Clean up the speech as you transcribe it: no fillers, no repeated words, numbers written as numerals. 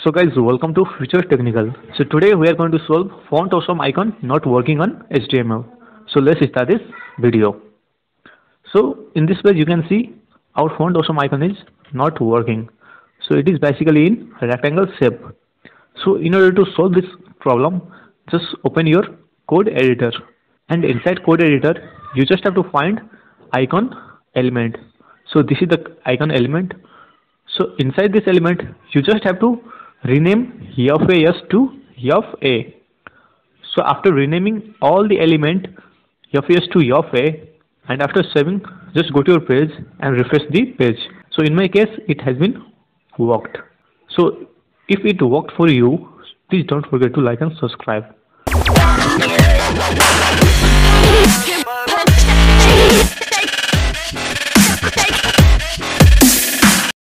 So guys, welcome to Future Technical. So today we are going to solve font awesome icon not working on HTML. So let's start this video. So in this page you can see our font awesome icon is not working. So it is basically in rectangle shape. So in order to solve this problem, just open your code editor, and inside code editor you just have to find icon element. So this is the icon element. So inside this element you just have to rename FAS to FA. So after renaming all the element FAS to FA, and after saving, just go to your page and refresh the page. So in my case it has been worked. So if it worked for you, please don't forget to like and subscribe.